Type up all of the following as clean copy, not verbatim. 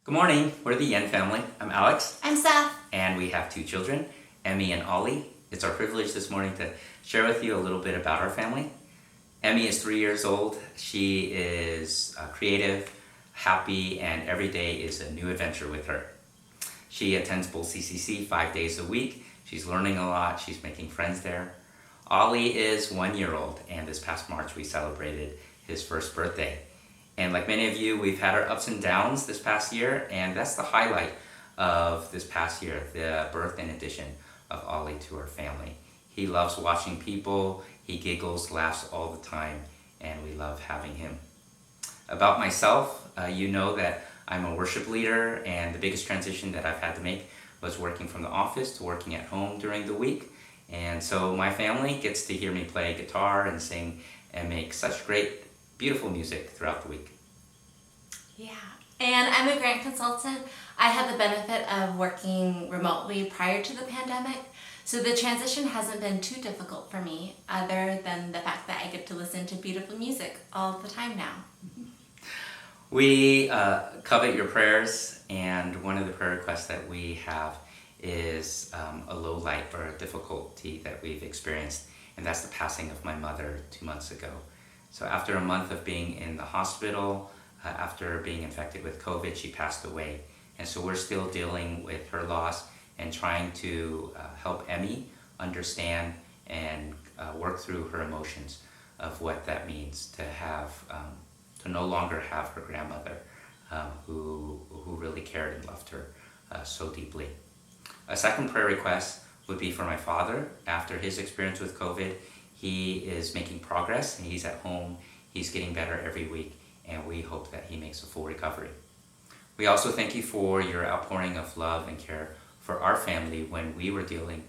Good morning, we're the Yeun family. I'm Alex. I'm Steph. And we have two children, Emmy and Ollie. It's our privilege this morning to share with you a little bit about our family. Emmy is 3 years old. She is creative, happy, and every day is a new adventure with her. She attends both CCC 5 days a week. She's learning a lot. She's making friends there. Ollie is 1 year old, and this past March we celebrated his first birthday. And like many of you, we've had our ups and downs this past year, and that's the highlight of this past year, the birth and addition of Ollie to our family. He loves watching people, he giggles, laughs all the time, and we love having him. About myself, you know that I'm a worship leader, and the biggest transition that I've had to make was working from the office to working at home during the week. And so my family gets to hear me play guitar and sing and make such great, beautiful music throughout the week. Yeah, and I'm a grant consultant. I had the benefit of working remotely prior to the pandemic, so the transition hasn't been too difficult for me, other than the fact that I get to listen to beautiful music all the time now. We covet your prayers, and one of the prayer requests that we have is a low light or a difficulty that we've experienced, and that's the passing of my mother 2 months ago. So after a month of being in the hospital, after being infected with COVID, she passed away. And so we're still dealing with her loss and trying to help Emmy understand and work through her emotions of what that means to have, to no longer have her grandmother who really cared and loved her so deeply. A second prayer request would be for my father. After his experience with COVID, he is making progress and he's at home. He's getting better every week, and we hope that he makes a full recovery. We also thank you for your outpouring of love and care for our family when we were dealing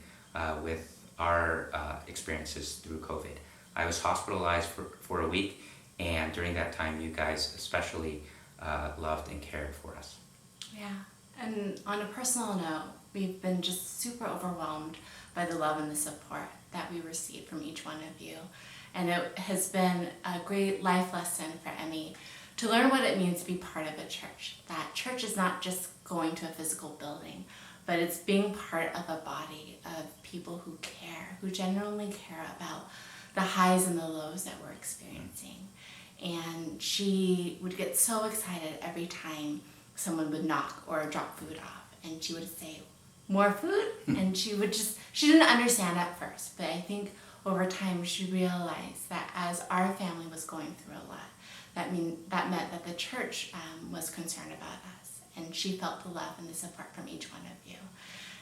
with our experiences through COVID. I was hospitalized for a week, and during that time you guys especially loved and cared for us. Yeah, and on a personal note, we've been just super overwhelmed by the love and the support that we receive from each one of you. And it has been a great life lesson for Emmy to learn what it means to be part of a church. That church is not just going to a physical building, but it's being part of a body of people who care, who genuinely care about the highs and the lows that we're experiencing. And she would get so excited every time someone would knock or drop food off, and she would say, "More food?" And she didn't understand at first, but I think over time she realized that as our family was going through a lot, that meant that the church was concerned about us, and she felt the love and the support from each one of you.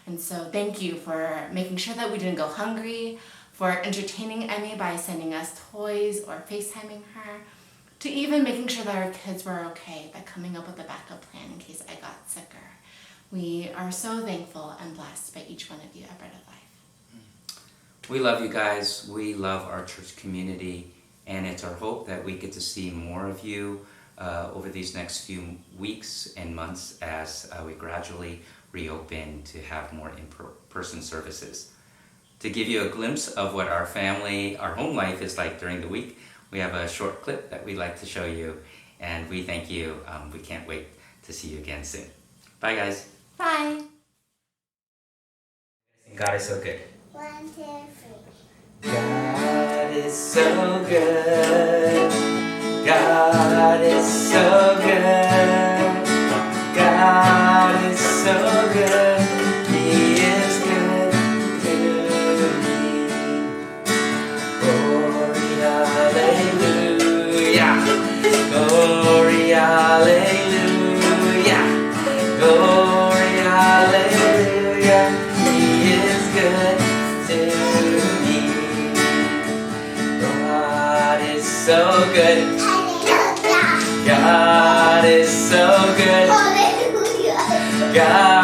And so thank you for making sure that we didn't go hungry, for entertaining Emmy by sending us toys or FaceTiming her, to even making sure that our kids were okay by coming up with a backup plan in case I got sicker. We are so thankful and blessed by each one of you at Bread of Life. We love you guys. We love our church community, and it's our hope that we get to see more of you over these next few weeks and months as we gradually reopen to have more in-person services. To give you a glimpse of what our home life is like during the week, we have a short clip that we'd like to show you, and we thank you. We can't wait to see you again soon. Bye, guys. Bye. God is so good. 1, 2, 3. God is so good. God is so good. God is so good. He is good to me. Glory, hallelujah. Glory, hallelujah. Glory, hallelujah. He is good to me. God is so good. God is so good. Hallelujah. God